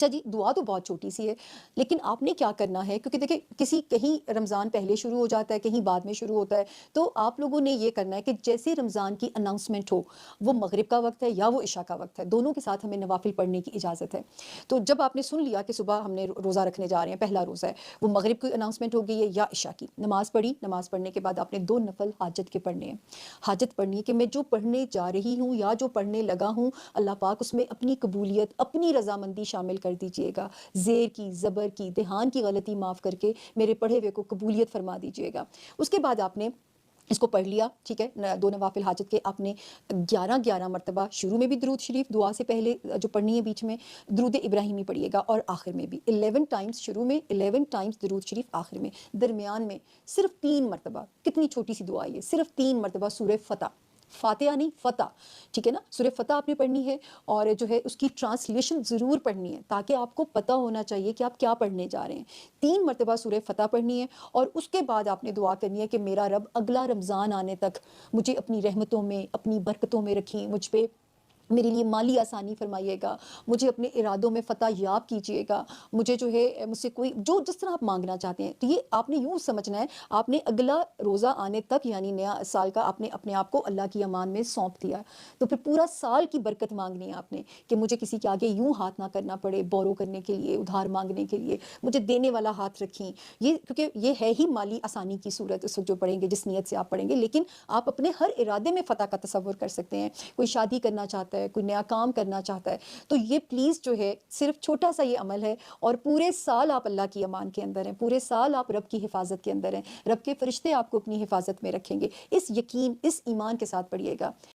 اچھا جی، دعا تو بہت چھوٹی سی ہے، لیکن آپ نے کیا کرنا ہے، کیونکہ دیکھیں کہیں رمضان پہلے شروع ہو جاتا ہے، کہیں بعد میں شروع ہوتا ہے، تو آپ لوگوں نے یہ کرنا ہے کہ جیسے رمضان کی اناؤنسمنٹ ہو، وہ مغرب کا وقت ہے یا وہ عشاء کا وقت ہے، دونوں کے ساتھ ہمیں نوافل پڑھنے کی اجازت ہے۔ تو جب آپ نے سن لیا کہ صبح ہم نے روزہ رکھنے جا رہے ہیں، پہلا روزہ ہے، وہ مغرب کی اناؤنسمنٹ ہو گئی ہے یا عشاء کی، نماز پڑھی، نماز پڑھنے کے بعد آپ نے 2 نفل حاجت کے پڑھنے ہیں۔ حاجت پڑھنی ہے کہ میں جو پڑھنے جا رہی ہوں یا جو پڑھنے لگا ہوں، اللہ پاک اس میں اپنی قبولیت، اپنی رضامندی شامل کر دیجئے گا، زیر کی، زبر کی، دہان کی غلطی معاف کر کے میرے پڑھے ہوئے کو قبولیت فرما دیجئے گا۔ اس کے بعد آپ نے اس کو پڑھ لیا، ٹھیک ہے، 2 نوافل حاجت کے آپ نے 11 مرتبہ شروع میں بھی درود شریف دعا سے پہلے جو پڑھنی ہے، بیچ میں درود ابراہیمی پڑھیے گا، اور آخر میں بھی 11 ٹائمز شروع میں، 11 ٹائمز درود شریف آخر میں، درمیان میں صرف 3 مرتبہ، کتنی چھوٹی سی دعا ہے، صرف 3 مرتبہ سورہ فتح، فاتحہ نہیں فتح، ٹھیک ہے نا، سورہ فتح آپ نے پڑھنی ہے، اور جو ہے اس کی ٹرانسلیشن ضرور پڑھنی ہے تاکہ آپ کو پتہ ہونا چاہیے کہ آپ کیا پڑھنے جا رہے ہیں۔ 3 مرتبہ سورہ فتح پڑھنی ہے، اور اس کے بعد آپ نے دعا کرنی ہے کہ میرا رب اگلا رمضان آنے تک مجھے اپنی رحمتوں میں، اپنی برکتوں میں رکھیں، مجھ پہ میرے لیے مالی آسانی فرمائیے گا، مجھے اپنے ارادوں میں فتح یاب کیجیے گا، مجھے جو ہے مجھ سے کوئی جو جس طرح آپ مانگنا چاہتے ہیں، تو یہ آپ نے یوں سمجھنا ہے، آپ نے اگلا روزہ آنے تک یعنی نیا سال کا آپ نے اپنے آپ کو اللہ کی امان میں سونپ دیا، تو پھر پورا سال کی برکت مانگنی ہے آپ نے کہ مجھے کسی کے آگے یوں ہاتھ نہ کرنا پڑے، بورو کرنے کے لیے، ادھار مانگنے کے لیے، مجھے دینے والا ہاتھ رکھیں، یہ کیونکہ یہ ہے ہی مالی آسانی کی صورت اس وقت جو پڑھیں گے، جس نیت سے آپ پڑھیں گے، لیکن آپ اپنے ہر ارادے میں فتح کا تصور کر سکتے ہیں۔ کوئی شادی کرنا چاہتا ہے، کوئی نیا کام کرنا چاہتا ہے، تو یہ پلیز جو ہے صرف چھوٹا سا یہ عمل ہے، اور پورے سال آپ اللہ کی امان کے اندر ہیں، پورے سال آپ رب کی حفاظت کے اندر ہیں، رب کے فرشتے آپ کو اپنی حفاظت میں رکھیں گے، اس یقین، اس ایمان کے ساتھ پڑھیے گا۔